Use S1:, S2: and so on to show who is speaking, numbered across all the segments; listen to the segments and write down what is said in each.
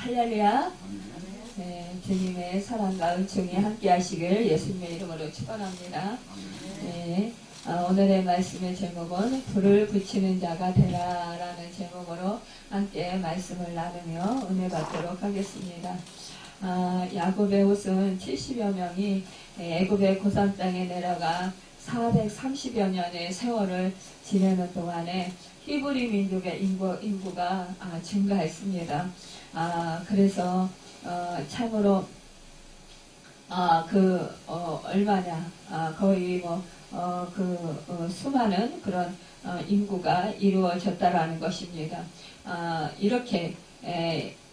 S1: 할렐루야. 네, 주님의 사랑과 은총이 함께 하시길 예수님의 이름으로 축원합니다. 네, 오늘의 말씀의 제목은 불을 붙이는 자가 되라 라는 제목으로 함께 말씀을 나누며 은혜 받도록 하겠습니다. 야곱의 옷은 70여 명이 애굽의 고산 땅에 내려가 430여 년의 세월을 지내는 동안에 히브리 민족의 인구가 증가했습니다. 그래서 참으로 얼마냐 거의 수많은 그런 인구가 이루어졌다라는 것입니다. 이렇게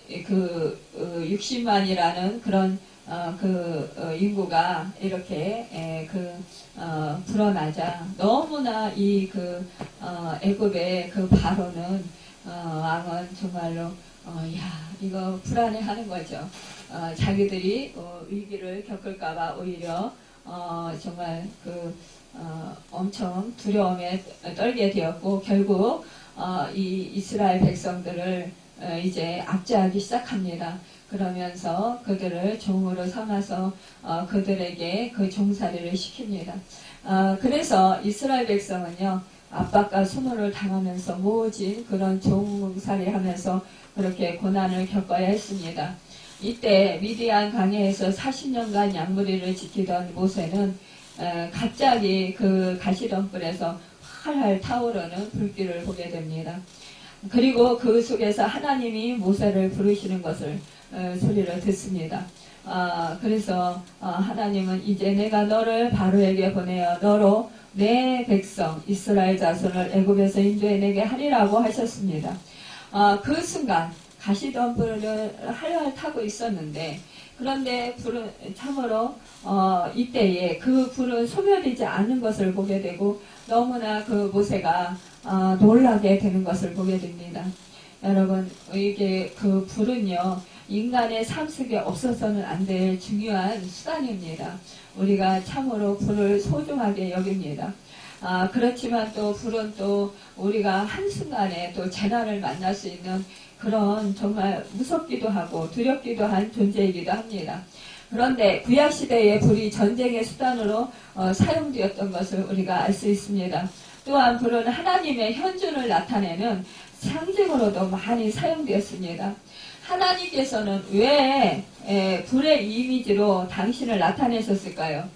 S1: 60만이라는 그런 인구가 이렇게 불어나자 너무나 애굽의 바로는 왕은 정말로 이거 불안해하는 거죠. 자기들이 위기를 겪을까봐 오히려 정말 엄청 두려움에 떨게 되었고 결국 이 이스라엘 백성들을 이제 압제하기 시작합니다. 그러면서 그들을 종으로 삼아서 그들에게 그 종살이를 시킵니다. 그래서 이스라엘 백성은요 압박과 수모를 당하면서 모진 그런 종살이 하면서 그렇게 고난을 겪어야 했습니다. 이때 미디안 강해에서 40년간 양무리를 지키던 모세는 갑자기 그 가시덤불에서 활활 타오르는 불길을 보게 됩니다. 그리고 그 속에서 하나님이 모세를 부르시는 것을 소리를 듣습니다. 그래서 하나님은 이제 내가 너를 바로에게 보내어 너로 내 백성 이스라엘 자손을 애굽에서 인도해내게 하리라고 하셨습니다. 그 순간 가시덤불을 활활 타고 있었는데 그런데 불은 참으로 이때에 그 불은 소멸되지 않는 것을 보게 되고 너무나 그 모세가 놀라게 되는 것을 보게 됩니다. 여러분 이게 그 불은요 인간의 삶 속에 없어서는 안 될 중요한 수단입니다. 우리가 참으로 불을 소중하게 여깁니다. 그렇지만 또 불은 또 우리가 한순간에 또 재난을 만날 수 있는 그런 정말 무섭기도 하고 두렵기도 한 존재이기도 합니다. 그런데 구약시대의 불이 전쟁의 수단으로 사용되었던 것을 우리가 알 수 있습니다. 또한 불은 하나님의 현존을 나타내는 상징으로도 많이 사용되었습니다. 하나님께서는 왜 불의 이미지로 당신을 나타내셨을까요?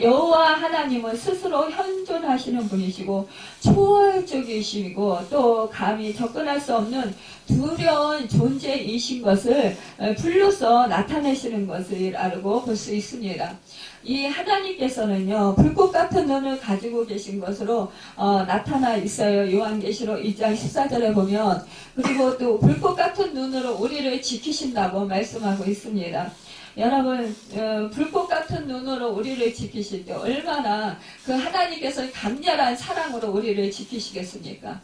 S1: 여호와 하나님은 스스로 현존하시는 분이시고 초월적이시고 또 감히 접근할 수 없는 두려운 존재이신 것을 불로써 나타내시는 것을 알고 볼 수 있습니다. 이 하나님께서는요 불꽃 같은 눈을 가지고 계신 것으로 나타나 있어요. 요한계시록 2장 14절에 보면 그리고 또 불꽃 같은 눈으로 우리를 지키신다고 말씀하고 있습니다. 여러분 불꽃 같은 눈으로 우리를 지키실 때 얼마나 그 하나님께서 강렬한 사랑으로 우리를 지키시겠습니까?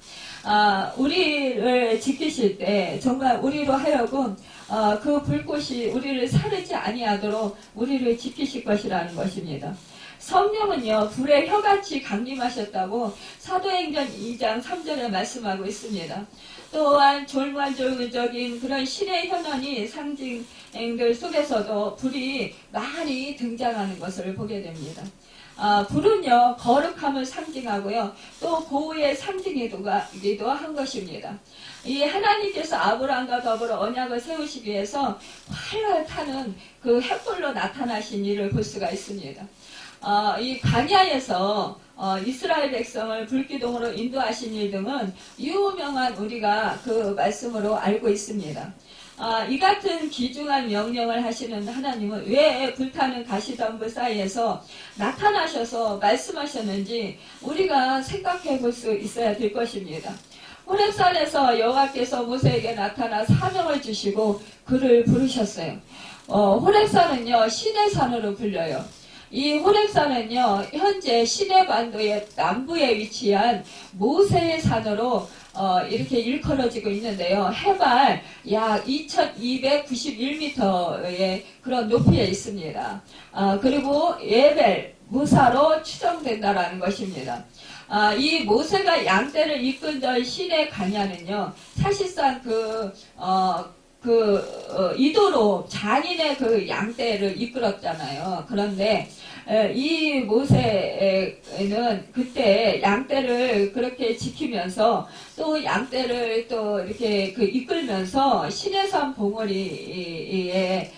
S1: 우리를 지키실 때 정말 우리로 하여금 그 불꽃이 우리를 사르지 아니하도록 우리를 지키실 것이라는 것입니다. 성령은요 불의 혀같이 강림하셨다고 사도행전 2장 3절에 말씀하고 있습니다. 또한 졸만졸적인 그런 신의 현원이 상징들 속에서도 불이 많이 등장하는 것을 보게 됩니다. 불은요 거룩함을 상징하고요 또 보호의 상징이기도 한 것입니다. 이 하나님께서 아브라함과 더불어 언약을 세우시기 위해서 활활 타는 그 횃불로 나타나신 일을 볼 수가 있습니다. 이 광야에서 이스라엘 백성을 불기둥으로 인도하신 일 등은 유명한 우리가 그 말씀으로 알고 있습니다. 이 같은 귀중한 명령을 하시는 하나님은 왜 불타는 가시덤불 사이에서 나타나셔서 말씀하셨는지 우리가 생각해 볼 수 있어야 될 것입니다. 호렙산에서 여호와께서 모세에게 나타나 사명을 주시고 그를 부르셨어요. 호렙산은요 신의 산으로 불려요. 이 호렙산은요 현재 시내 반도의 남부에 위치한 모세의 산으로 이렇게 일컬어지고 있는데요. 해발 약 2291m의 그런 높이에 있습니다. 그리고 예벨 무사로 추정된다라는 것입니다. 이 모세가 양떼를 이끈 절 신의 광야는요 사실상 이도로 장인의 그 양떼를 이끌었잖아요. 그런데 이 모세는 그때 양떼를 그렇게 지키면서 또 양떼를 또 이렇게 이끌면서 시내산 봉우리에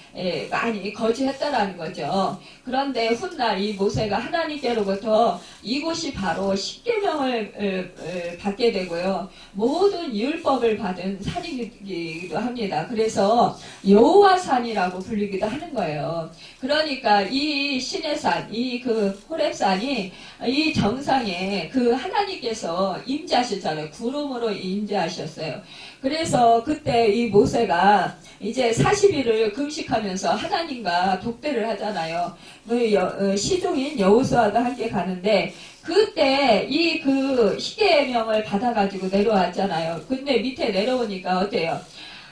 S1: 많이 거주했다라는 거죠. 그런데 훗날 이 모세가 하나님께로부터 이곳이 바로 십계명을 받게 되고요. 모든 율법을 받은 산이기도 합니다. 그래서 여호와산이라고 불리기도 하는 거예요. 그러니까 이 시내산, 이 호렙산이 이 정상에 하나님께서 임재하셨잖아요. 구름으로 임재하셨어요. 그래서 그때 이 모세가 이제 40일을 금식하면서 하나님과 독대를 하잖아요. 시종인 여호수아도 함께 가는데 그때 이 십계명을 받아가지고 내려왔잖아요. 근데 밑에 내려오니까 어때요?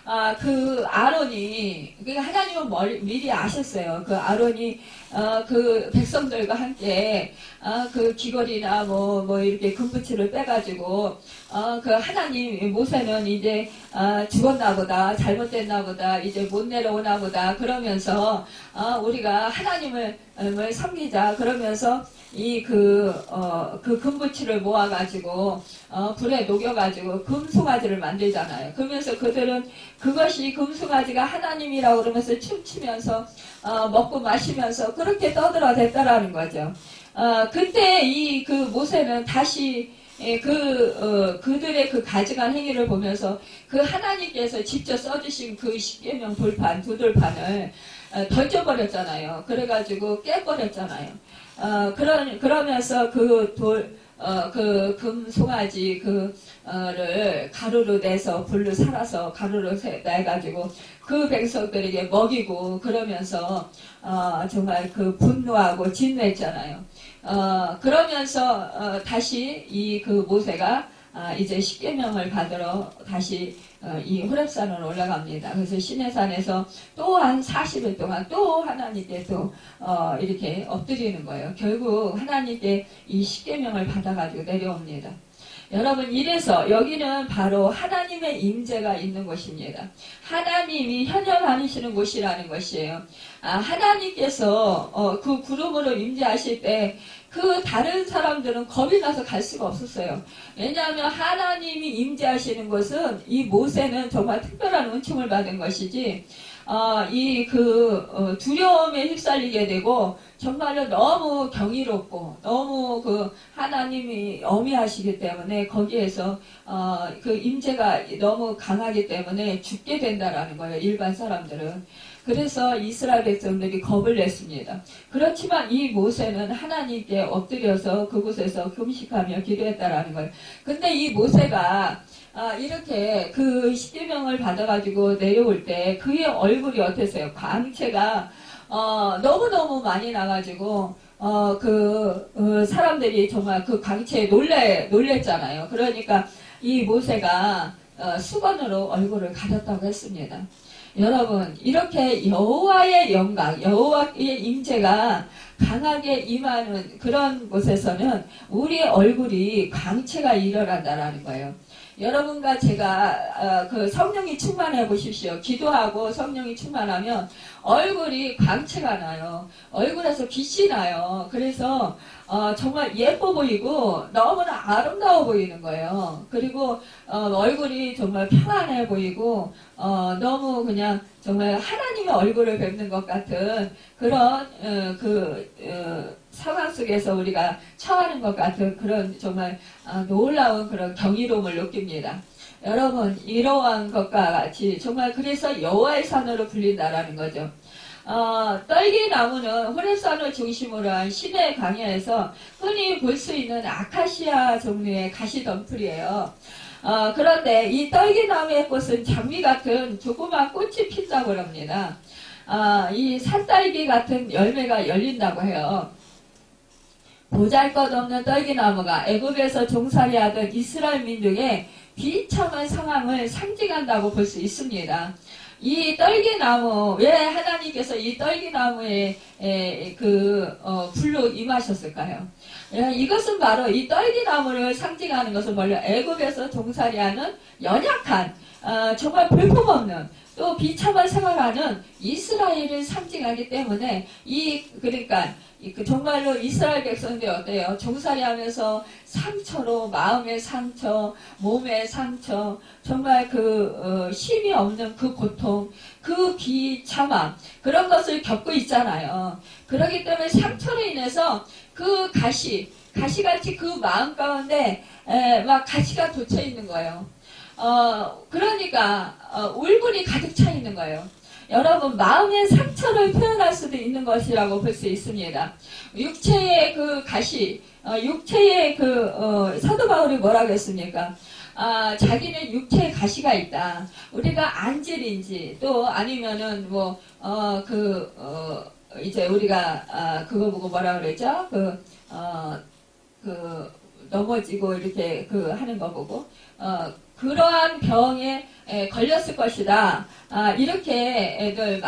S1: 아론이, 그러니까 하나님은 미리 아셨어요. 아론이, 백성들과 함께, 귀걸이나 이렇게 금붙이를 빼가지고, 하나님, 모세는 이제, 죽었나 보다, 잘못됐나 보다, 이제 못 내려오나 보다, 그러면서, 우리가 하나님을 섬기자, 그러면서, 금붙이를 모아가지고, 불에 녹여가지고 금송아지를 만들잖아요. 그러면서 그들은 그것이 금송아지가 하나님이라고 그러면서 춤추면서, 먹고 마시면서 그렇게 떠들어댔다라는 거죠. 그때 모세는 다시, 그들의 가증한 행위를 보면서 하나님께서 직접 써주신 십계명 돌판, 두돌판을 던져버렸잖아요. 그래가지고 깨버렸잖아요. 그러면서 금송아지 를 가루로 내서 불로 살아서 가루로 내가지고 그 백성들에게 먹이고 그러면서 정말 분노하고 진노했잖아요. 그러면서 다시 모세가 이제 십계명을 받으러 다시 이 호렙산으로 올라갑니다. 그래서 시내산에서 또 한 40일 동안 또 하나님께 또 이렇게 엎드리는 거예요. 결국 하나님께 이 십계명을 받아가지고 내려옵니다. 여러분, 이래서 여기는 바로 하나님의 임재가 있는 곳입니다. 하나님이 현현하시는 곳이라는 것이에요. 하나님께서 그 구름으로 임재하실 때 다른 사람들은 겁이 나서 갈 수가 없었어요. 왜냐하면 하나님이 임재하시는 곳은 이 모세는 정말 특별한 은총을 받은 것이지 두려움에 휩쓸리게 되고 정말로 너무 경이롭고 너무 하나님이 어미하시기 때문에 거기에서 임재가 너무 강하기 때문에 죽게 된다라는 거예요. 일반 사람들은. 그래서 이스라엘 백성들이 겁을 냈습니다. 그렇지만 이 모세는 하나님께 엎드려서 그곳에서 금식하며 기도했다라는 거예요. 근데 이 모세가 이렇게 십계명을 받아가지고 내려올 때 그의 얼굴이 어땠어요? 광채가 너무너무 많이 나가지고 사람들이 정말 광채에 놀랬잖아요. 그러니까 이 모세가 수건으로 얼굴을 가렸다고 했습니다. 여러분, 이렇게 여호와의 영광, 여호와의 임재가 강하게 임하는 그런 곳에서는 우리의 얼굴이 광채가 일어난다라는 거예요. 여러분과 제가 성령이 충만해 보십시오. 기도하고 성령이 충만하면 얼굴이 광채가 나요. 얼굴에서 빛이 나요. 그래서 정말 예뻐 보이고 너무나 아름다워 보이는 거예요. 그리고 얼굴이 정말 평안해 보이고 너무 그냥 정말 하나님의 얼굴을 뵙는 것 같은 그런 상황 속에서 우리가 처하는 것 같은 그런 정말 놀라운 그런 경이로움을 느낍니다. 여러분, 이러한 것과 같이 정말 그래서 여호와의 산으로 불린다라는 거죠. 떨기나무는 호렙산을 중심으로 한 시내 강야에서 흔히 볼 수 있는 아카시아 종류의 가시덤불이에요. 그런데 이 떨기나무의 꽃은 장미 같은 조그만 꽃이 핀다고 합니다. 이 산딸기 같은 열매가 열린다고 해요. 보잘것없는 떨기나무가 애굽에서 종살이하던 이스라엘 민족의 비참한 상황을 상징한다고 볼 수 있습니다. 이 떨기나무, 왜 하나님께서 이 떨기나무에 불로 임하셨을까요? 이것은 바로 이 떨기나무를 상징하는 것은 원래 애굽에서 종살이하는 연약한 정말 볼품없는 또 비참한 생활하는 이스라엘을 상징하기 때문에 그러니까 정말로 이스라엘 백성들이 어때요? 종살이하면서 상처로 마음의 상처, 몸의 상처, 정말 쉼이 없는 그 고통, 그 비참함 그런 것을 겪고 있잖아요. 그렇기 때문에 상처로 인해서 그 가시같이 그 마음 가운데 막 가시가 돋쳐 있는 거예요. 그러니까 울분이 가득 차 있는 거예요. 여러분 마음의 상처를 표현할 수도 있는 것이라고 볼 수 있습니다. 육체의 그 가시, 육체의 사도 바울이 뭐라고 했습니까? 자기는 육체에 가시가 있다. 우리가 안질인지 또 아니면은 이제 우리가 그거 보고 뭐라 그러죠? 넘어지고 이렇게 하는 거 보고 그러한 병에 걸렸을 것이다. 이렇게 애들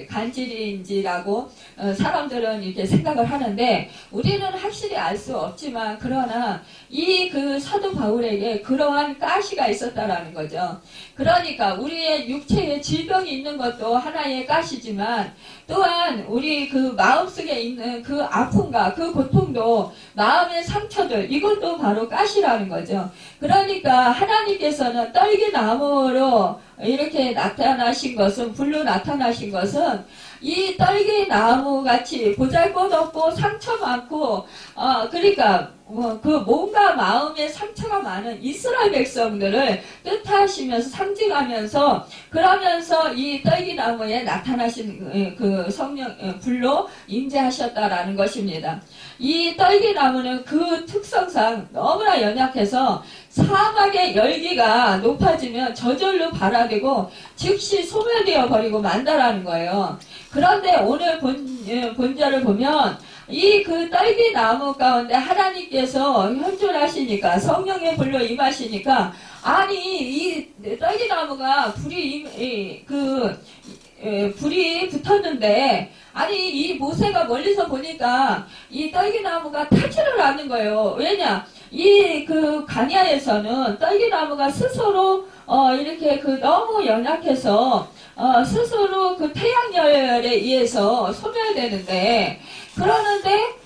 S1: 간질인지라고 사람들은 이렇게 생각을 하는데 우리는 확실히 알 수 없지만 그러나 그 사도 바울에게 그러한 가시가 있었다라는 거죠. 그러니까 우리의 육체에 질병이 있는 것도 하나의 가시지만 또한 우리 그 마음속에 있는 그 아픔과 그 고통도 마음의 상처들 이것도 바로 가시라는 거죠. 그러니까 하나님께서는 떨기나무로 이렇게 나타나신 것은 불로 나타나신 것은 이 떨기나무 같이 보잘것없고 상처 많고 그러니까 몸과 마음에 상처가 많은 이스라엘 백성들을 뜻하시면서 상징하면서 그러면서 이 떨기나무에 나타나신 그 성령 불로 임재하셨다라는 것입니다. 이 떨기나무는 그 특성상 너무나 연약해서 사막의 열기가 높아지면 저절로 발화되고 즉시 소멸되어 버리고 만다라는 거예요. 그런데 오늘 본절을 보면 그 떨기나무 가운데 하나님께서 현존하시니까 성령의 불로 임하시니까 아니 이 떨기나무가 불이 붙었는데 아니 이 모세가 멀리서 보니까 이 떨기나무가 타지를 않는 거예요. 왜냐? 가냐에서는 떨기나무가 스스로 이렇게 너무 연약해서 스스로 그 태양열에 의해서 소멸되는데 그러는데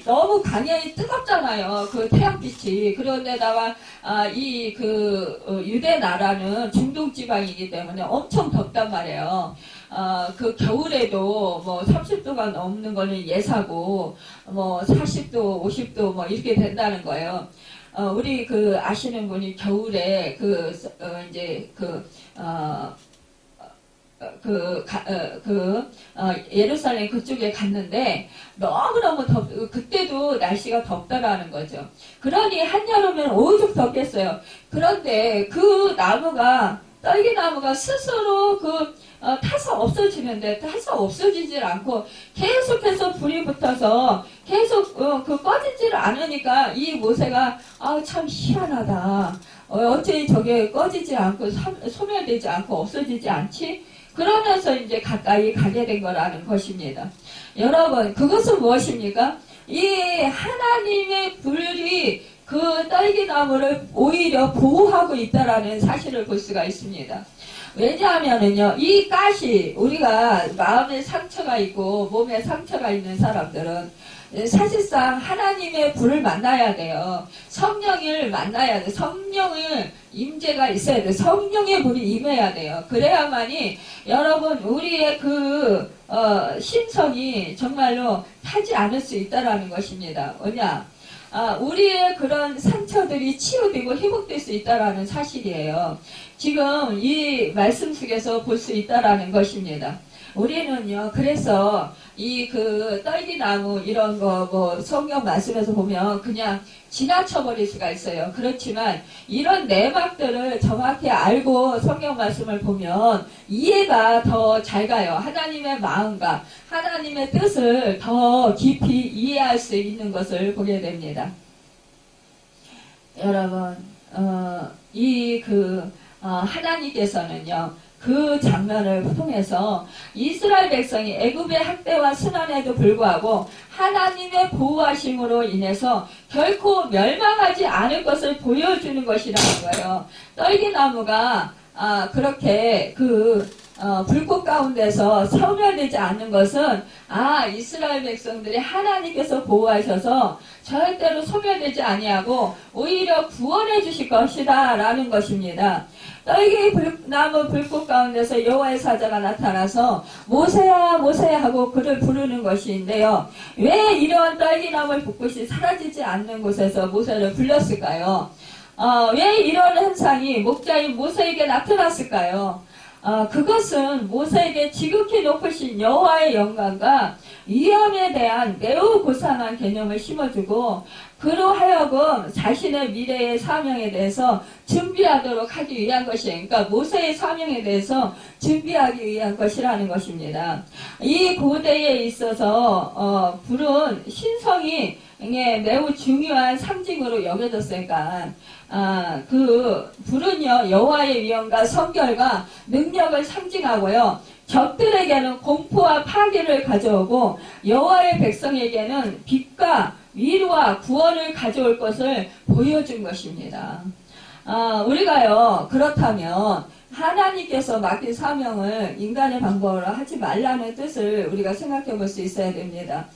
S1: 너무 강연이 뜨겁잖아요. 그 태양빛이. 그런데다가 유대 나라는 중동 지방이기 때문에 엄청 덥단 말이에요. 그 겨울에도 30도가 넘는 거는 예사고 40도, 50도 이렇게 된다는 거예요. 우리 아시는 분이 겨울에 예루살렘 그쪽에 갔는데 너무너무 그때도 날씨가 덥다라는 거죠. 그러니 한여름엔 오죽 덥겠어요. 그런데 떨기나무가 스스로 타서 없어지는데 타서 없어지질 않고 계속해서 불이 붙어서 계속 꺼지질 않으니까 이 모세가 참 희한하다. 어째 저게 꺼지지 않고 소멸되지 않고 없어지지 않지? 그러면서 이제 가까이 가게 된 거라는 것입니다. 여러분, 그것은 무엇입니까? 이 하나님의 불이 그 떨기나무를 오히려 보호하고 있다라는 사실을 볼 수가 있습니다. 왜냐하면은요, 이 가시, 우리가 마음에 상처가 있고 몸에 상처가 있는 사람들은 사실상 하나님의 불을 만나야 돼요. 성령을 만나야 돼요. 성령을 임재가 있어야 돼요. 성령의 불이 임해야 돼요. 그래야만이 여러분 우리의 심성이 정말로 타지 않을 수 있다라는 것입니다. 뭐냐? 우리의 그런 상처들이 치유되고 회복될 수 있다라는 사실이에요. 지금 이 말씀 속에서 볼 수 있다라는 것입니다. 우리는요, 그래서 떨기나무 이런 거 성경 말씀에서 보면 그냥 지나쳐버릴 수가 있어요. 그렇지만 이런 내막들을 정확히 알고 성경 말씀을 보면 이해가 더 잘 가요. 하나님의 마음과 하나님의 뜻을 더 깊이 이해할 수 있는 것을 보게 됩니다. 여러분, 하나님께서는요, 그 장면을 통해서 이스라엘 백성이 애굽의 학대와 순환에도 불구하고 하나님의 보호하심으로 인해서 결코 멸망하지 않을 것을 보여주는 것이라는 거예요. 떨기나무가 그렇게 불꽃 가운데서 소멸되지 않는 것은 이스라엘 백성들이 하나님께서 보호하셔서 절대로 소멸되지 아니하고 오히려 구원해 주실 것이다 라는 것입니다. 떨기나무 불꽃 가운데서 여호와의 사자가 나타나서 모세야 모세야 하고 그를 부르는 것인데요. 왜 이러한 떨기나무 불꽃이 사라지지 않는 곳에서 모세를 불렀을까요? 왜 이런 현상이 목자인 모세에게 나타났을까요? 그것은 모세에게 지극히 높으신 여호와의 영광과 위엄에 대한 매우 고상한 개념을 심어주고 그로 하여금 자신의 미래의 사명에 대해서 준비하도록 하기 위한 것이에요. 그러니까 모세의 사명에 대해서 준비하기 위한 것이라는 것입니다. 이 고대에 있어서 불은 신성이 매우 중요한 상징으로 여겨졌으니까 그 불은요 여호와의 위엄과 성결과 능력을 상징하고요 적들에게는 공포와 파괴를 가져오고 여호와의 백성에게는 빛과 위로와 구원을 가져올 것을 보여준 것입니다. 우리가요 그렇다면 하나님께서 맡긴 사명을 인간의 방법으로 하지 말라는 뜻을 우리가 생각해 볼 수 있어야 됩니다.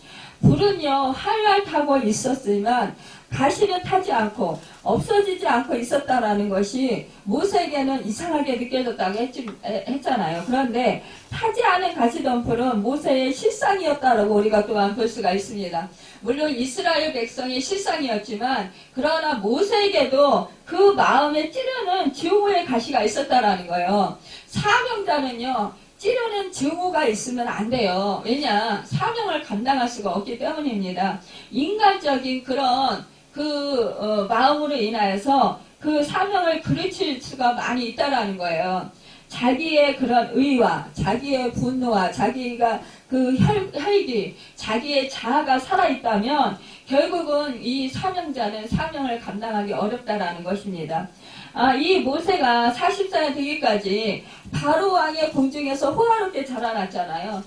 S1: 불은요 활활 타고 있었지만 가시는 타지 않고 없어지지 않고 있었다라는 것이 모세에게는 이상하게 느껴졌다고 했잖아요. 그런데 타지 않은 가시덤불은 모세의 실상이었다라고 우리가 또한 볼 수가 있습니다. 물론 이스라엘 백성의 실상이었지만 그러나 모세에게도 그 마음에 찌르는 증오의 가시가 있었다라는 거예요. 사명자는요 찌르는 증오가 있으면 안 돼요. 왜냐? 사명을 감당할 수가 없기 때문입니다. 인간적인 그런 마음으로 인하여서 그 사명을 그르칠 수가 많이 있다라는 거예요. 자기의 그런 의와 자기의 분노와 자기가 그 혈기, 자기의 자아가 살아있다면 결국은 이 사명자는 사명을 감당하기 어렵다라는 것입니다. 이 모세가 40살 되기까지 바로 왕의 궁중에서 호화롭게 자라났잖아요.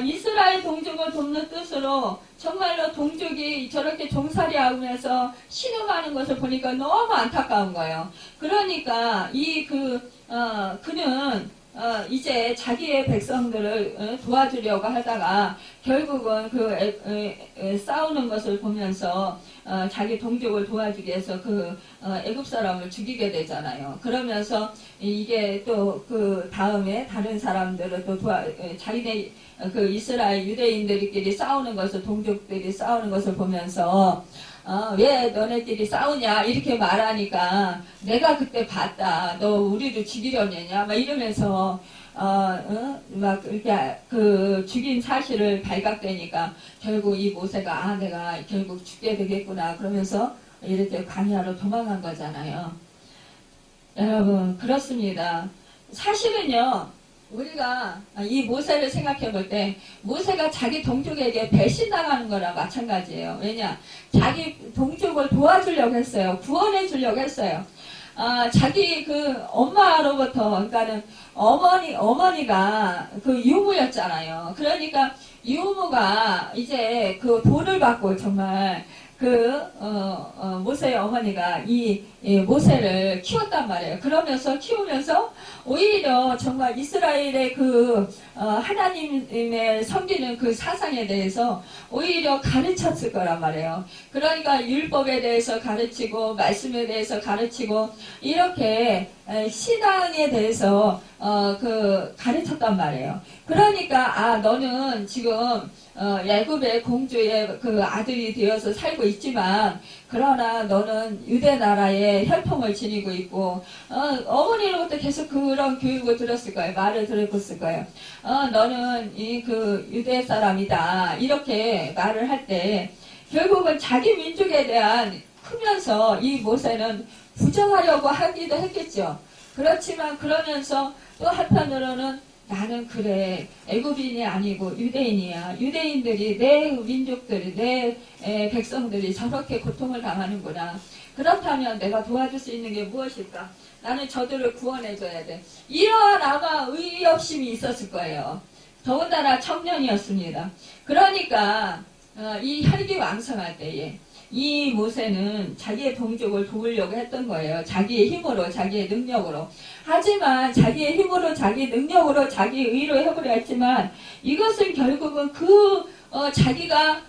S1: 이스라엘 동족을 돕는 뜻으로 정말로 동족이 저렇게 종살이하면서 신음하는 것을 보니까 너무 안타까운 거예요. 그러니까 그는 이제 자기의 백성들을 도와주려고 하다가 결국은 싸우는 것을 보면서 자기 동족을 도와주기 위해서 애굽 사람을 죽이게 되잖아요. 그러면서 이게 또 다음에 다른 사람들을 또 자기네 이스라엘 유대인들끼리 싸우는 것을 동족들이 싸우는 것을 보면서 왜 너네들이 싸우냐 이렇게 말하니까 내가 그때 봤다. 너 우리를 죽이려느냐 막 이러면서 막 이렇게 죽인 사실을 발각되니까 결국 이 모세가 내가 결국 죽게 되겠구나 그러면서 이렇게 광야로 도망간 거잖아요. 여러분 그렇습니다. 사실은요 우리가 이 모세를 생각해 볼 때 모세가 자기 동족에게 배신당하는 거랑 마찬가지예요. 왜냐? 자기 동족을 도와주려고 했어요. 구원해 주려고 했어요. 자기 엄마로부터 그러니까는 어머니가 유무였잖아요. 그러니까 유무가 이제 돌을 받고 정말 모세의 어머니가 이 모세를 키웠단 말이에요. 그러면서 키우면서 오히려 정말 이스라엘의 하나님의 섬기는 그 사상에 대해서 오히려 가르쳤을 거란 말이에요. 그러니까 율법에 대해서 가르치고 말씀에 대해서 가르치고 이렇게 신앙에 대해서 가르쳤단 말이에요. 그러니까 너는 지금 애굽의 공주의 아들이 되어서 살고 있지만 그러나 너는 유대 나라의 혈통을 지니고 있고 어머니로부터 계속 그런 교육을 들었을 거예요. 말을 들었을 거예요. 너는 유대 사람이다 이렇게 말을 할 때 결국은 자기 민족에 대한 크면서 이 모세는 부정하려고 하기도 했겠죠. 그렇지만 그러면서 또 한편으로는 나는 그래 애굽인이 아니고 유대인이야. 유대인들이 내 민족들이 내 백성들이 저렇게 고통을 당하는구나. 그렇다면 내가 도와줄 수 있는 게 무엇일까? 나는 저들을 구원해줘야 돼. 이러한 아마 의협심이 있었을 거예요. 더군다나 청년이었습니다. 그러니까 이 혈기왕성할 때에 이 모세는 자기의 동족을 도우려고 했던 거예요. 자기의 힘으로, 자기의 능력으로. 하지만 자기의 힘으로, 자기 능력으로, 자기 의로 해보려 했지만 이것은 결국은 자기가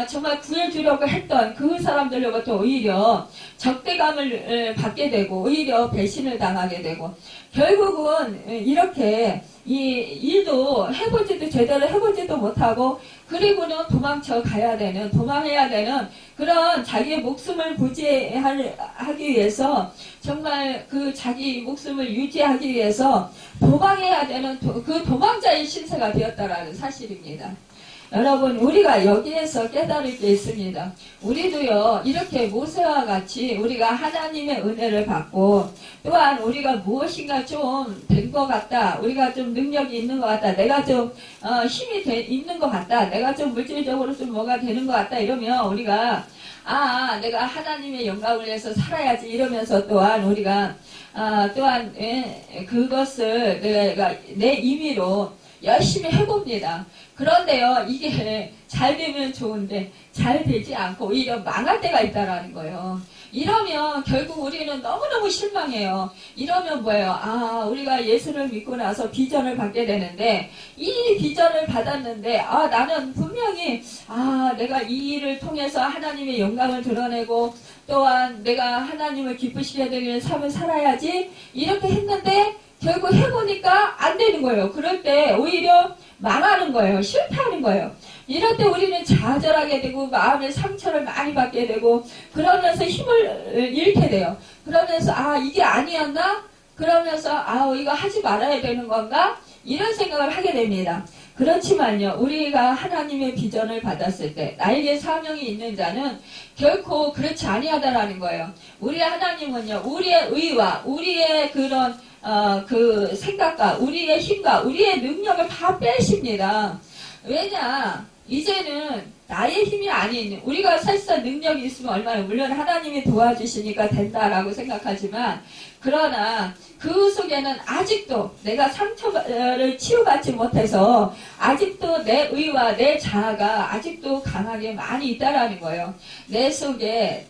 S1: 정말 구해주려고 했던 그 사람들로부터 오히려 적대감을 받게 되고 오히려 배신을 당하게 되고 결국은 이렇게 이 일도 해보지도 제대로 해보지도 못하고 그리고는 도망해야 되는 그런 자기의 목숨을 부지하기 위해서 정말 그 자기 목숨을 유지하기 위해서 도망해야 되는 그 도망자의 신세가 되었다라는 사실입니다. 여러분 우리가 여기에서 깨달을 게 있습니다. 우리도요 이렇게 모세와 같이 우리가 하나님의 은혜를 받고 또한 우리가 무엇인가 좀 된 것 같다. 우리가 좀 능력이 있는 것 같다. 내가 좀 힘이 있는 것 같다. 내가 좀 물질적으로 좀 뭐가 되는 것 같다. 이러면 우리가 내가 하나님의 영광을 위해서 살아야지 이러면서 또한 우리가 또한 그것을 내가 내 임의로 열심히 해봅니다. 그런데요, 이게 잘 되면 좋은데 잘 되지 않고 오히려 망할 때가 있다라는 거예요. 이러면 결국 우리는 너무너무 실망해요. 이러면 뭐예요? 우리가 예수를 믿고 나서 비전을 받게 되는데 이 비전을 받았는데 나는 분명히 내가 이 일을 통해서 하나님의 영광을 드러내고 또한 내가 하나님을 기쁘시게 되는 삶을 살아야지 이렇게 했는데 결국 해보니까 안 되는 거예요. 그럴 때 오히려 망하는 거예요. 실패하는 거예요. 이럴 때 우리는 좌절하게 되고 마음의 상처를 많이 받게 되고 그러면서 힘을 잃게 돼요. 그러면서 이게 아니었나? 그러면서 이거 하지 말아야 되는 건가? 이런 생각을 하게 됩니다. 그렇지만요. 우리가 하나님의 비전을 받았을 때 나에게 사명이 있는 자는 결코 그렇지 아니하다라는 거예요. 우리의 하나님은요. 우리의 의와 우리의 그런 그 생각과 우리의 힘과 우리의 능력을 다 빼십니다. 왜냐? 이제는 나의 힘이 아닌 우리가 사실상 능력이 있으면 얼마나 물론 하나님이 도와주시니까 된다라고 생각하지만 그러나 그 속에는 아직도 내가 상처를 치유받지 못해서 아직도 내 의와 내 자아가 아직도 강하게 많이 있다라는 거예요. 내 속에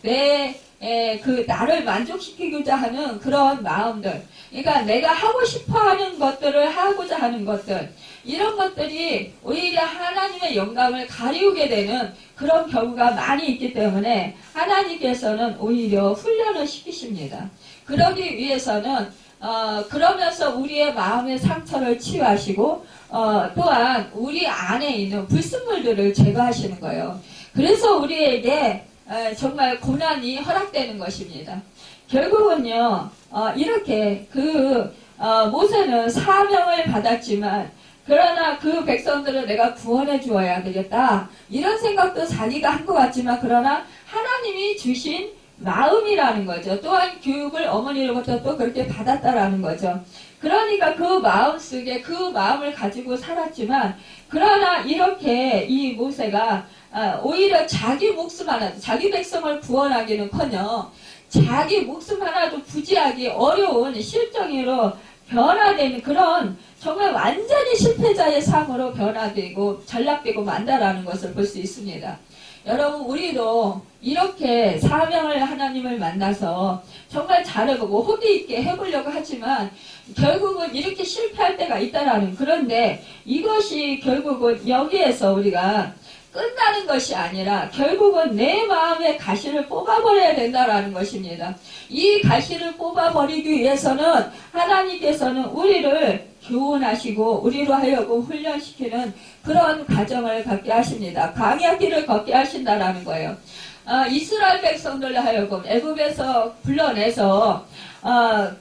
S1: 나를 만족시키고자 하는 그런 마음들, 그러니까 내가 하고 싶어 하는 것들을 하고자 하는 것들, 이런 것들이 오히려 하나님의 영광을 가리우게 되는 그런 경우가 많이 있기 때문에 하나님께서는 오히려 훈련을 시키십니다. 그러기 위해서는 그러면서 우리의 마음의 상처를 치유하시고 또한 우리 안에 있는 불순물들을 제거하시는 거예요. 그래서 우리에게 정말 고난이 허락되는 것입니다. 결국은요 이렇게 모세는 사명을 받았지만 그러나 그 백성들을 내가 구원해 주어야 되겠다 이런 생각도 자기가 한 것 같지만 그러나 하나님이 주신 마음이라는 거죠. 또한 교육을 어머니로부터 또 그렇게 받았다라는 거죠. 그러니까 그 마음속에 그 마음을 가지고 살았지만 그러나 이렇게 이 모세가 오히려 자기 목숨 하나도 자기 백성을 구원하기는커녕 자기 목숨 하나도 부지하기 어려운 실정으로 변화되는 그런 정말 완전히 실패자의 삶으로 변화되고 전락되고 만다라는 것을 볼 수 있습니다. 여러분 우리도 이렇게 사명을 하나님을 만나서 정말 잘해보고 호기 있게 해보려고 하지만 결국은 이렇게 실패할 때가 있다라는 그런데 이것이 결국은 여기에서 우리가 끝나는 것이 아니라 결국은 내 마음의 가시를 뽑아버려야 된다라는 것입니다. 이 가시를 뽑아버리기 위해서는 하나님께서는 우리를 교훈하시고 우리로 하여금 훈련시키는 그런 과정을 갖게 하십니다. 광야길을 걷게 하신다라는 거예요. 이스라엘 백성들로 하여금 애굽에서 불러내서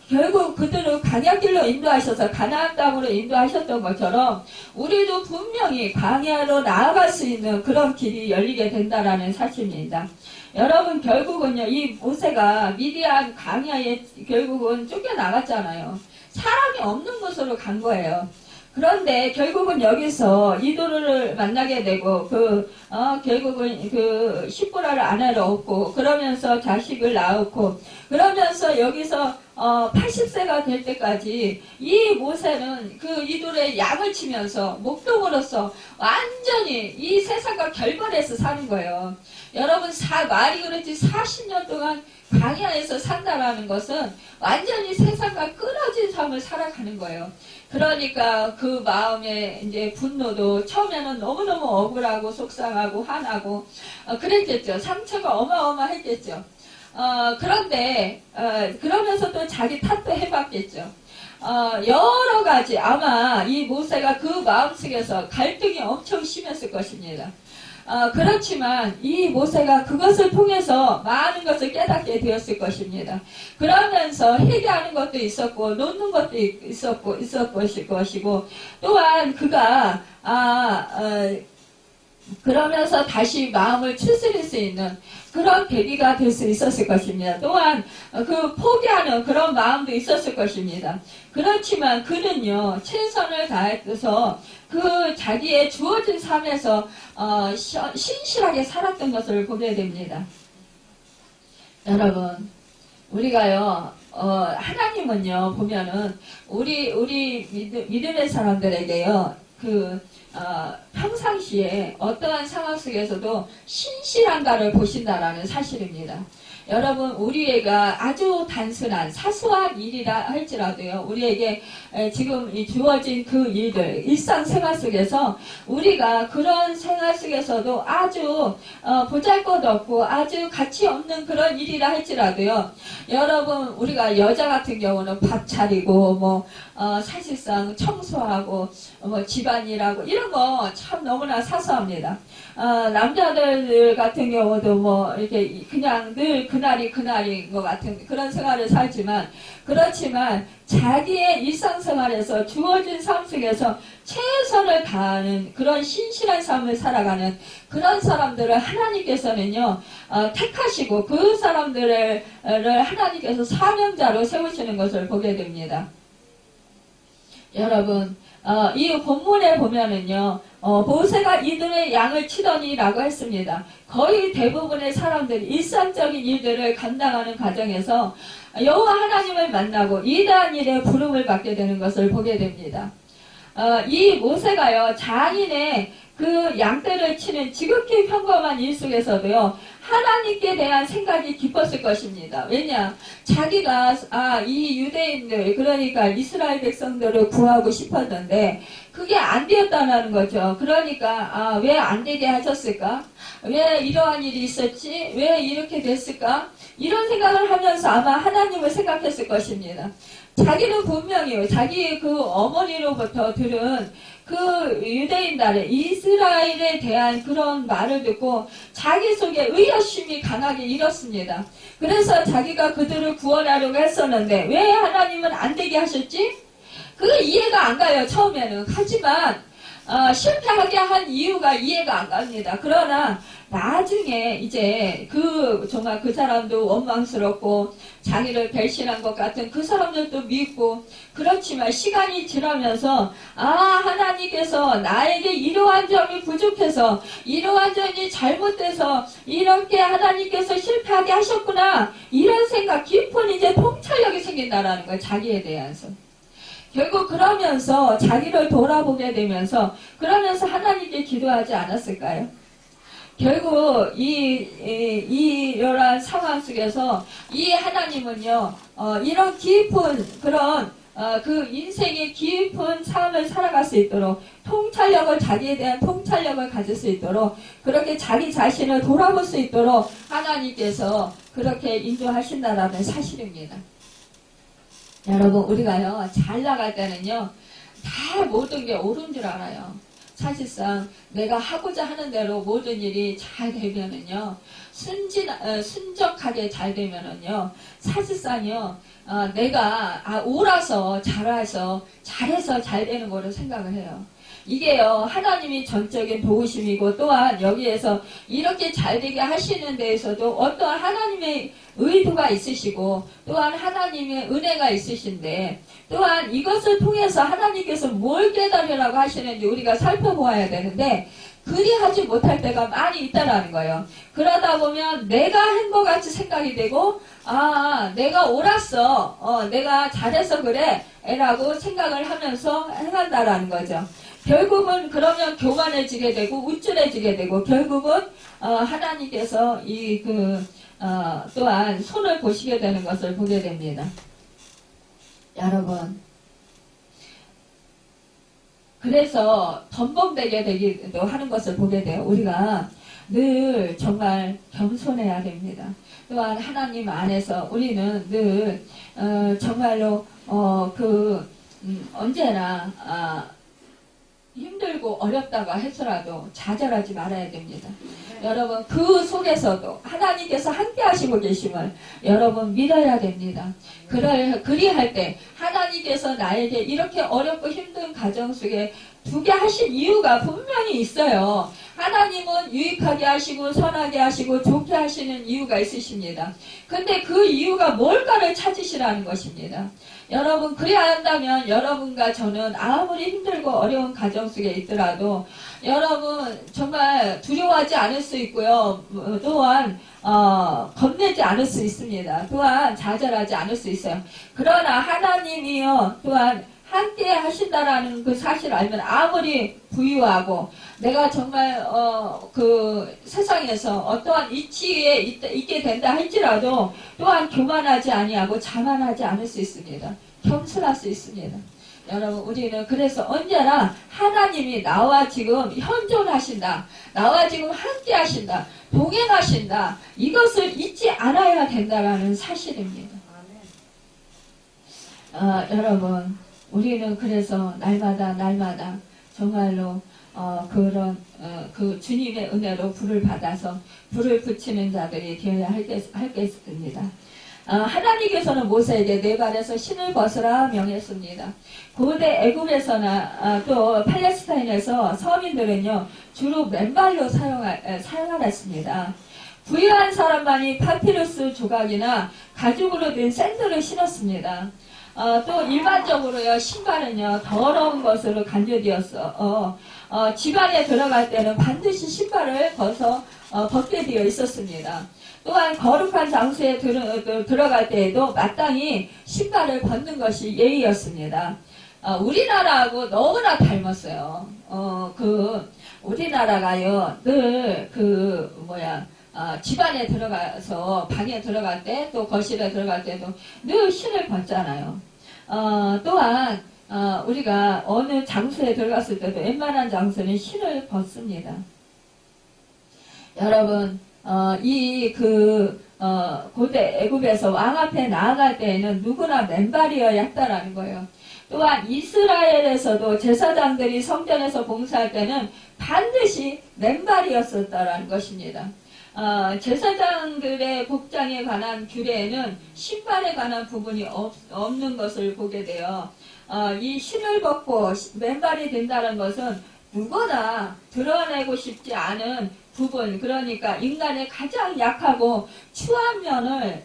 S1: 결국 그들을 광야길로 인도하셔서 가나안 땅으로 인도하셨던 것처럼 우리도 분명히 광야로 나아갈 수 있는 그런 길이 열리게 된다라는 사실입니다. 여러분 결국은요 이 모세가 미디안 광야에 결국은 쫓겨나갔잖아요. 사람이 없는 곳으로 간 거예요. 그런데 결국은 여기서 이도를 만나게 되고 결국은 시부라를 아내를 얻고 그러면서 자식을 낳고 그러면서 여기서 80세가 될 때까지 이 모세는 그 이돌의 양을 치면서 목동으로서 완전히 이 세상과 결별해서 사는 거예요. 여러분, 말이 그렇지 40년 동안 광야에서 산다라는 것은 완전히 세상과 끊어진 삶을 살아가는 거예요. 그러니까 그 마음에 이제 분노도 처음에는 너무너무 억울하고 속상하고 화나고 그랬겠죠. 상처가 어마어마했겠죠. 그런데 그러면서 또 자기 탓도 해봤겠죠. 여러 가지 아마 이 모세가 그 마음속에서 갈등이 엄청 심했을 것입니다. 그렇지만 이 모세가 그것을 통해서 많은 것을 깨닫게 되었을 것입니다. 그러면서 회개하는 것도 있었고 놓는 것도 있었을 것이고 또한 그가 그러면서 다시 마음을 추스릴 수 있는 그런 계기가 될 수 있었을 것입니다. 또한 그 포기하는 그런 마음도 있었을 것입니다. 그렇지만 그는요, 최선을 다해서 그 자기의 주어진 삶에서 신실하게 살았던 것을 보게 됩니다. 여러분, 우리가요, 하나님은요, 보면은 우리 믿음의 사람들에게요, 평상시에 어떠한 상황 속에서도 신실한가를 보신다라는 사실입니다. 여러분, 우리가 아주 단순한 사소한 일이라 할지라도요, 우리에게 지금 주어진 그 일들, 일상생활 속에서 우리가 그런 생활 속에서도 아주 보잘것없고 아주 가치 없는 그런 일이라 할지라도요, 여러분, 우리가 여자 같은 경우는 밥 차리고 사실상 청소하고 집안일하고 이런 거 참 너무나 사소합니다. 남자들 같은 경우도 이렇게 그냥 늘 그날인 것 같은 그런 생활을 살지만, 그렇지만 자기의 일상생활에서 주어진 삶 속에서 최선을 다하는 그런 신실한 삶을 살아가는 그런 사람들을 하나님께서는요, 택하시고 그 사람들을 하나님께서 사명자로 세우시는 것을 보게 됩니다. 여러분, 이 본문에 보면은요, 모세가 이들의 양을 치더니라고 했습니다. 거의 대부분의 사람들이 일상적인 일들을 감당하는 과정에서 여호와 하나님을 만나고 이러한 일에 부름을 받게 되는 것을 보게 됩니다. 이 모세가요, 장인의 그 양떼를 치는 지극히 평범한 일 속에서도요, 하나님께 대한 생각이 깊었을 것입니다. 왜냐? 자기가 이 유대인들, 그러니까 이스라엘 백성들을 구하고 싶었는데 그게 안 되었다는 거죠. 그러니까 왜 안 되게 하셨을까? 왜 이러한 일이 있었지? 왜 이렇게 됐을까? 이런 생각을 하면서 아마 하나님을 생각했을 것입니다. 자기는 분명히 자기 그 어머니로부터 들은 그 유대인들의 이스라엘에 대한 그런 말을 듣고 자기 속에 의협심이 강하게 일었습니다. 그래서 자기가 그들을 구원하려고 했었는데 왜 하나님은 안 되게 하셨지? 그게 이해가 안 가요, 처음에는. 하지만 실패하게 한 이유가 이해가 안 갑니다. 그러나 나중에 이제 정말 그 사람도 원망스럽고 자기를 배신한 것 같은 그 사람들도 믿고, 그렇지만 시간이 지나면서 하나님께서 나에게 이러한 점이 부족해서 이러한 점이 잘못돼서 이렇게 하나님께서 실패하게 하셨구나, 이런 생각, 깊은 이제 통찰력이 생긴다라는 거예요, 자기에 대해서. 결국 그러면서 자기를 돌아보게 되면서 그러면서 하나님께 기도하지 않았을까요? 결국 이러한 상황 속에서 이 하나님은요, 이런 깊은 그런 그 인생의 깊은 삶을 살아갈 수 있도록 자기에 대한 통찰력을 가질 수 있도록, 그렇게 자기 자신을 돌아볼 수 있도록 하나님께서 그렇게 인도하신다라는 사실입니다. 여러분, 우리가요, 잘 나갈 때는요, 다 모든 게 옳은 줄 알아요. 사실상 내가 하고자 하는 대로 모든 일이 잘 되면은요, 순적하게 잘 되면은요, 사실상요, 내가 옳아서 잘해서 잘 되는 거로 생각을 해요. 이게요, 하나님이 전적인 도우심이고, 또한 여기에서 이렇게 잘 되게 하시는 데에서도 어떠한 하나님의 의도가 있으시고, 또한 하나님의 은혜가 있으신데, 또한 이것을 통해서 하나님께서 뭘 깨달으라고 하시는지 우리가 살펴보아야 되는데, 그리하지 못할 때가 많이 있다라는 거예요. 그러다 보면 내가 한 것 같이 생각이 되고, 아, 내가 옳았어. 내가 잘해서 그래. 라고 생각을 하면서 행한다라는 거죠. 결국은 그러면 교만해지게 되고, 우쭐해지게 되고, 결국은, 하나님께서 또한 손을 보시게 되는 것을 보게 됩니다. 여러분. 그래서 덤벙대게 되기도 하는 것을 보게 돼요. 우리가 늘 정말 겸손해야 됩니다. 또한 하나님 안에서 우리는 늘 정말로 언제나 힘들고 어렵다고 해서라도 좌절하지 말아야 됩니다. 여러분 그 속에서도 하나님께서 함께 하시고 계심을 여러분 믿어야 됩니다. 그리할 때 하나님께서 나에게 이렇게 어렵고 힘든 가정 속에 두게 하신 이유가 분명히 있어요. 하나님은 유익하게 하시고 선하게 하시고 좋게 하시는 이유가 있으십니다. 근데 그 이유가 뭘까를 찾으시라는 것입니다. 여러분 그래야 한다면 여러분과 저는 아무리 힘들고 어려운 가정 속에 있더라도 여러분 정말 두려워하지 않을 수 있고요. 또한 겁내지 않을 수 있습니다. 또한 좌절하지 않을 수 있어요. 그러나 하나님이요 또한 함께 하신다라는 그 사실을 알면 아무리 부유하고 내가 정말 그 세상에서 어떠한 위치에 있게 된다 할지라도 또한 교만하지 아니하고 자만하지 않을 수 있습니다. 겸손할 수 있습니다. 여러분 우리는 그래서 언제나 하나님이 나와 지금 현존하신다. 나와 지금 함께 하신다. 동행하신다. 이것을 잊지 않아야 된다라는 사실입니다. 여러분 우리는 그래서 날마다 정말로 그 주님의 은혜로 불을 받아서 불을 붙이는 자들이 되어야 하겠습니다. 하나님께서는 모세에게 네 발에서 신을 벗으라 명했습니다. 고대 애굽에서나 또 팔레스타인에서 서민들은요 주로 맨발로 사용하였습니다. 부유한 사람만이 파피루스 조각이나 가죽으로 된 샌들을 신었습니다. 또 일반적으로요 신발은요 더러운 것으로 간주되었어. 집안에 들어갈 때는 반드시 신발을 벗게 되어 있었습니다. 또한 거룩한 장소에 들어갈 때에도 마땅히 신발을 벗는 것이 예의였습니다. 우리나라하고 너무나 닮았어요. 우리나라가요 늘 집안에 들어가서 방에 들어갈 때 또 거실에 들어갈 때도 늘 신을 벗잖아요. 또한 우리가 어느 장소에 들어갔을 때도 웬만한 장소는 신을 벗습니다. 여러분 고대 애굽에서 왕 앞에 나아갈 때에는 누구나 맨발이어야 했다라는 거예요. 또한 이스라엘에서도 제사장들이 성전에서 봉사할 때는 반드시 맨발이었었다라는 것입니다. 제사장들의 복장에 관한 규례에는 신발에 관한 부분이 없는 것을 보게 돼요. 이 신을 벗고 맨발이 된다는 것은 누구나 드러내고 싶지 않은 부분, 그러니까 인간의 가장 약하고 추한 면을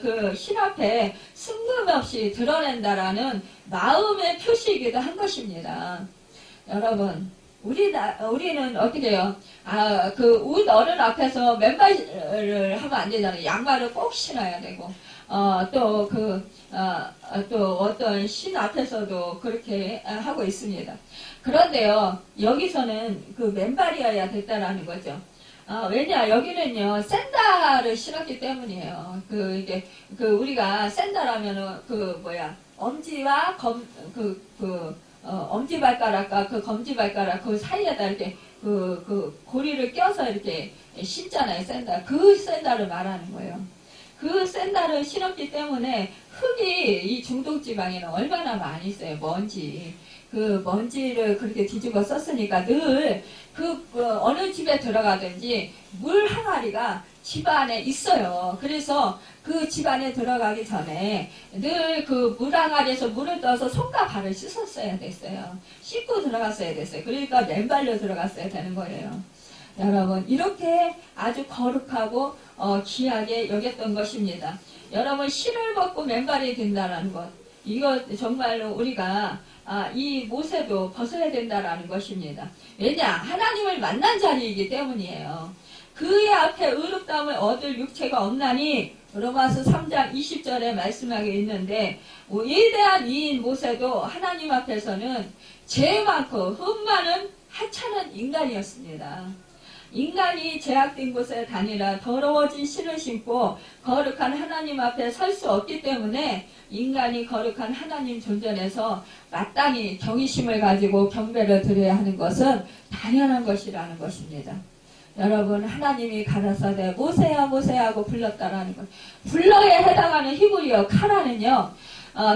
S1: 그 신 앞에 숨김없이 드러낸다라는 마음의 표시이기도 한 것입니다. 여러분, 우리는 어떻게 해요? 그 옷 어른 앞에서 맨발을 하면 안 되잖아요. 양말을 꼭 신어야 되고, 또 어떤 신 앞에서도 그렇게 하고 있습니다. 그런데요, 여기서는 그 맨발이어야 됐다라는 거죠. 왜냐, 여기는요, 샌들을 신었기 때문이에요. 우리가 샌들 하면은, 엄지와 엄지발가락과 그 검지발가락 그 사이에다 이렇게 고리를 껴서 이렇게 신잖아요, 샌들. 그 샌들을 말하는 거예요. 그 샌들을 신었기 때문에 흙이 이 중동 지방에는 얼마나 많이 있어요, 먼지. 그 먼지를 그렇게 뒤집어 썼으니까 늘 어느 집에 들어가든지 물 항아리가 집 안에 있어요. 그래서 그 집 안에 들어가기 전에 늘 그 물 항아리에서 물을 떠서 손과 발을 씻었어야 됐어요. 씻고 들어갔어야 됐어요. 그러니까 맨발로 들어갔어야 되는 거예요. 여러분, 이렇게 아주 거룩하고 귀하게 여겼던 것입니다. 여러분, 신을 벗고 맨발이 된다는 것, 이거 정말로 우리가 이 모세도 벗어야 된다라는 것입니다. 왜냐? 하나님을 만난 자리이기 때문이에요. 그의 앞에 의롭다함을 얻을 육체가 없나니 로마서 3장 20절에 말씀하게 있는데 위대한 이인 모세도 하나님 앞에서는 죄 많고 흠 많은 하찮은 인간이었습니다. 인간이 제약된 곳에 다니라 더러워진 실을 신고 거룩한 하나님 앞에 설 수 없기 때문에 인간이 거룩한 하나님 존전에서 마땅히 경외심을 가지고 경배를 드려야 하는 것은 당연한 것이라는 것입니다. 여러분, 하나님이 가라사대 모세야 모세야 하고 불렀다라는 것. 불러에 해당하는 히브리어 카라는요,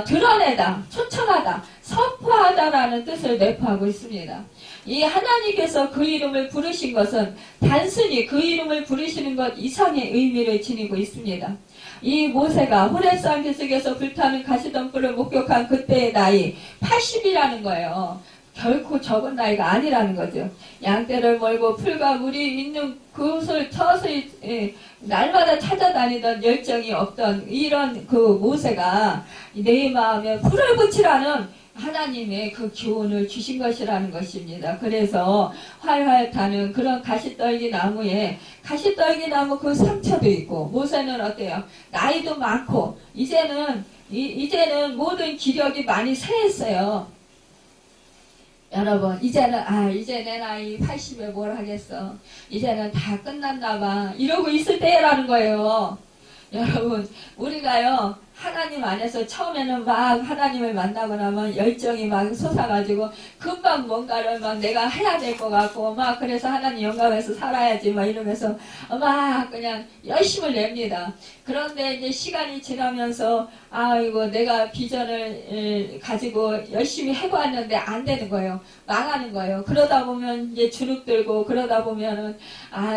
S1: 드러내다, 초청하다, 선포하다라는 뜻을 내포하고 있습니다. 이 하나님께서 그 이름을 부르신 것은 단순히 그 이름을 부르시는 것 이상의 의미를 지니고 있습니다. 이 모세가 호렙산 기슭에서 불타는 가시덤불을 목격한 그때의 나이 80이라는 거예요. 결코 적은 나이가 아니라는 거죠. 양떼를 몰고 풀과 물이 있는 그곳을 서서히 날마다 찾아다니던 열정이 없던 이런 그 모세가 내 마음에 불을 붙이라는 하나님의 그 교훈을 주신 것이라는 것입니다. 그래서 활활 타는 그런 가시떨기 나무에 가시떨기 나무 그 상처도 있고 모세는 어때요? 나이도 많고 이제는 모든 기력이 많이 쇠했어요. 여러분, 이제 내 나이 80에 뭘 하겠어. 이제는 다 끝났나 봐. 이러고 있을 때라는 거예요. 여러분, 우리가요, 하나님 안에서 처음에는 막 하나님을 만나고 나면 열정이 막 솟아가지고 금방 뭔가를 막 내가 해야 될 것 같고 막 그래서 하나님 영감에서 살아야지 막 이러면서 막 그냥 열심을 냅니다. 그런데 이제 시간이 지나면서 이거 내가 비전을 가지고 열심히 해보았는데 안 되는 거예요. 망하는 거예요. 그러다 보면 이제 주눅 들고 그러다 보면은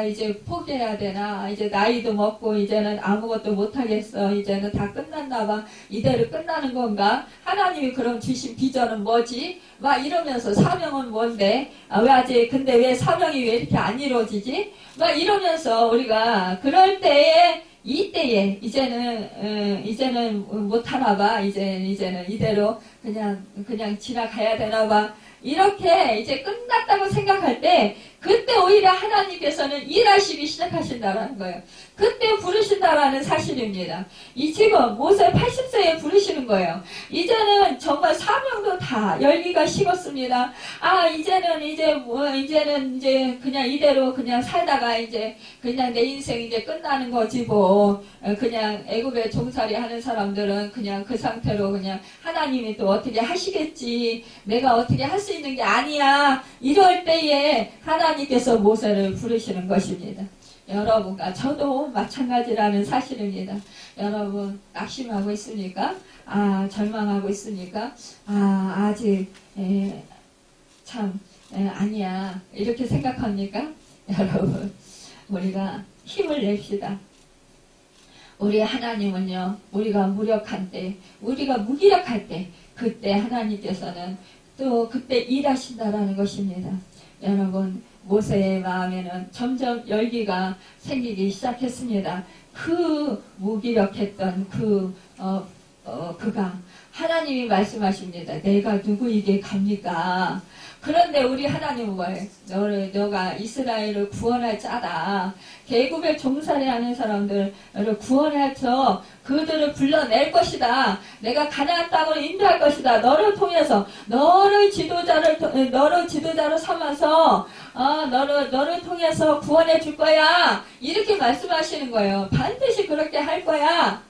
S1: 이제 포기해야 되나, 이제 나이도 먹고 이제는 아무것도 못하겠어, 이제는 다 끝났나 봐, 이대로 끝나는 건가, 하나님이 그럼 주신 비전은 뭐지, 막 이러면서 사명은 뭔데, 근데 왜 사명이 왜 이렇게 안 이루어지지, 막 이러면서 우리가 그럴 때에 이때에 이제는 못하나 봐, 이제는 이대로 그냥 지나가야 되나 봐, 이렇게 이제 끝났다고 생각할 때 그때 오히려 하나님께서는 일하시기 시작하신다라는 거예요. 그때 부르신다라는 사실입니다. 이 지금 모세 80세에 부르시는 거예요. 이제는 정말 사명도 다 열기가 식었습니다. 이제는 그냥 이대로 그냥 살다가 이제 그냥 내 인생 이제 끝나는 거지 뭐. 그냥 애굽에 종살이 하는 사람들은 그냥 그 상태로 그냥 하나님이 또 어떻게 하시겠지, 내가 어떻게 할 수 있는 게 아니야, 이럴 때에 하나님께서 모세를 부르시는 것입니다. 여러분과 저도 마찬가지라는 사실입니다. 여러분, 낙심하고 있습니까? 절망하고 있습니까? 아직 아니야, 이렇게 생각합니까? 여러분, 우리가 힘을 냅시다. 우리 하나님은요, 우리가 무력한 때, 우리가 무기력할 때, 그때 하나님께서는 또 그때 일하신다라는 것입니다. 여러분, 모세의 마음에는 점점 열기가 생기기 시작했습니다. 그 무기력했던 그가 하나님이 말씀하십니다. 내가 누구에게 갑니까? 그런데 우리 하나님은 뭐예요? 너가 이스라엘을 구원할 자다. 애굽에 종살이하는 사람들을 구원해서 그들을 불러낼 것이다. 내가 가나안 땅으로 인도할 것이다. 너를 통해서 너를 지도자로 삼아서 너를 통해서 구원해 줄 거야. 이렇게 말씀하시는 거예요. 반드시 그렇게 할 거야.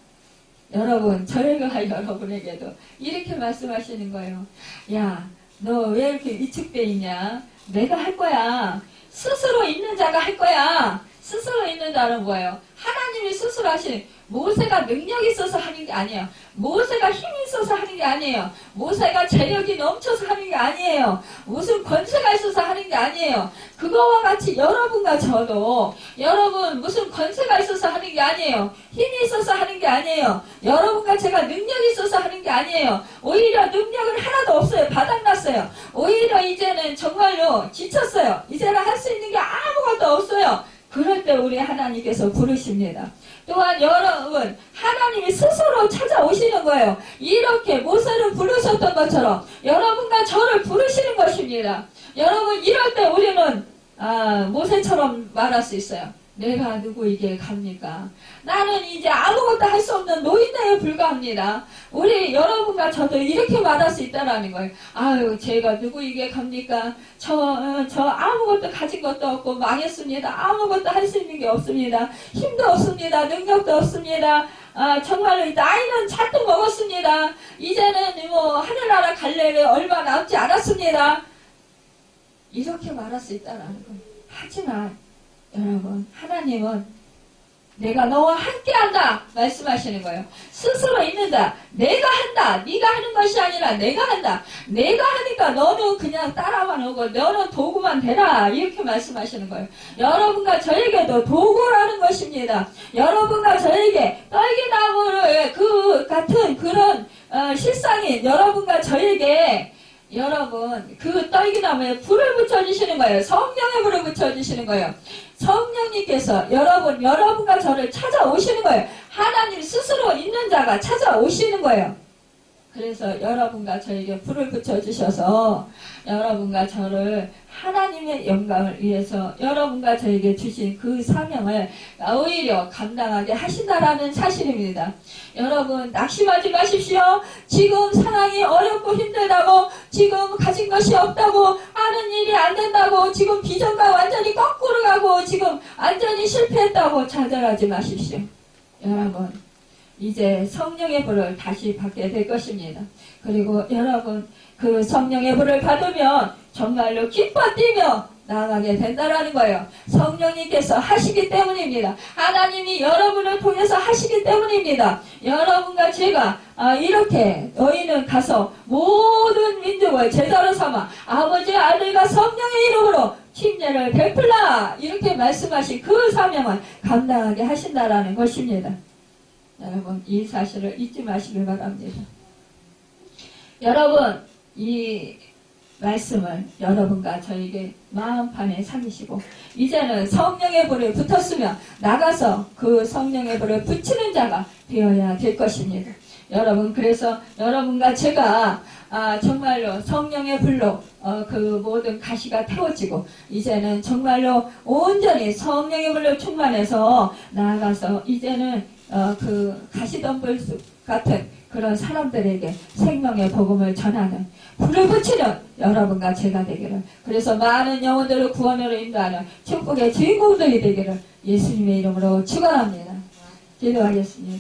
S1: 여러분, 저희가 여러분에게도 이렇게 말씀하시는 거예요. 야, 너 왜 이렇게 위축돼 있냐? 내가 할 거야. 스스로 있는 자가 할 거야. 스스로 있는 자는 뭐예요? 하나님이 스스로 하시는, 모세가 능력이 있어서 하는 게 아니에요. 모세가 힘이 있어서 하는 게 아니에요. 모세가 재력이 넘쳐서 하는 게 아니에요. 무슨 권세가 있어서 하는 게 아니에요. 그거와 같이 여러분과 저도, 여러분 무슨 권세가 있어서 하는 게 아니에요. 힘이 있어서 하는 게 아니에요. 여러분과 제가 능력이 있어서 하는 게 아니에요. 오히려 능력은 하나도 없어요. 바닥났어요. 오히려 이제는 정말로 지쳤어요. 이제는 할 수 있는 게 아무것도 없어요. 그럴 때 우리 하나님께서 부르십니다. 또한 여러분 하나님이 스스로 찾아오시는 거예요. 이렇게 모세를 부르셨던 것처럼 여러분과 저를 부르시는 것입니다. 여러분 이럴 때 우리는 모세처럼 말할 수 있어요. 내가 누구에게 갑니까? 나는 이제 아무것도 할 수 없는 노인네에 불과합니다. 우리 여러분과 저도 이렇게 말할 수 있다라는 거예요. 아유, 제가 누구에게 갑니까? 저 아무것도 가진 것도 없고 망했습니다. 아무것도 할 수 있는 게 없습니다. 힘도 없습니다. 능력도 없습니다. 정말로 나이는 잔뜩 먹었습니다. 이제는 뭐 하늘나라 갈래에 얼마 남지 않았습니다. 이렇게 말할 수 있다라는 거예요. 하지만 여러분 하나님은 내가 너와 함께한다 말씀하시는 거예요. 스스로 있는다. 내가 한다. 네가 하는 것이 아니라 내가 한다. 내가 하니까 너는 그냥 따라만 오고 너는 도구만 되라 이렇게 말씀하시는 거예요. 여러분과 저에게도 도구라는 것입니다. 여러분과 저에게 떨기나무의 그 같은 그런 실상인 여러분과 저에게 여러분 그 떨기나무에 불을 붙여주시는 거예요. 성령의 불을 붙여주시는 거예요. 성령님께서 여러분과 저를 찾아오시는 거예요. 하나님 스스로 있는 자가 찾아오시는 거예요. 그래서 여러분과 저에게 불을 붙여주셔서 여러분과 저를 하나님의 영광을 위해서 여러분과 저에게 주신 그 사명을 오히려 감당하게 하신다라는 사실입니다. 여러분 낙심하지 마십시오. 지금 상황이 어렵고 힘들다고 지금 가진 것이 없다고 하는 일이 안 된다고 지금 비전과 완전히 거꾸로 가고 지금 완전히 실패했다고 좌절하지 마십시오. 여러분 이제 성령의 불을 다시 받게 될 것입니다. 그리고 여러분 그 성령의 불을 받으면 정말로 기뻐 뛰며 나아가게 된다라는 거예요. 성령님께서 하시기 때문입니다. 하나님이 여러분을 통해서 하시기 때문입니다. 여러분과 제가 이렇게 너희는 가서 모든 민족을 제자로 삼아 아버지 아들과 성령의 이름으로 침례를 베풀라 이렇게 말씀하신 그 사명을 감당하게 하신다라는 것입니다. 여러분 이 사실을 잊지 마시길 바랍니다. 여러분 이 말씀을 여러분과 저에게 마음판에 새기시고 이제는 성령의 불에 붙었으면 나가서 그 성령의 불에 붙이는 자가 되어야 될 것입니다. 여러분 그래서 여러분과 제가 정말로 성령의 불로 그 모든 가시가 태워지고 이제는 정말로 온전히 성령의 불로 충만해서 나아가서 이제는 그 가시덤불 같은 그런 사람들에게 생명의 복음을 전하는 불을 붙이는 여러분과 제가 되기를 그래서 많은 영혼들을 구원으로 인도하는 축복의 주인공들이 되기를 예수님의 이름으로 축원합니다. 기도하겠습니다.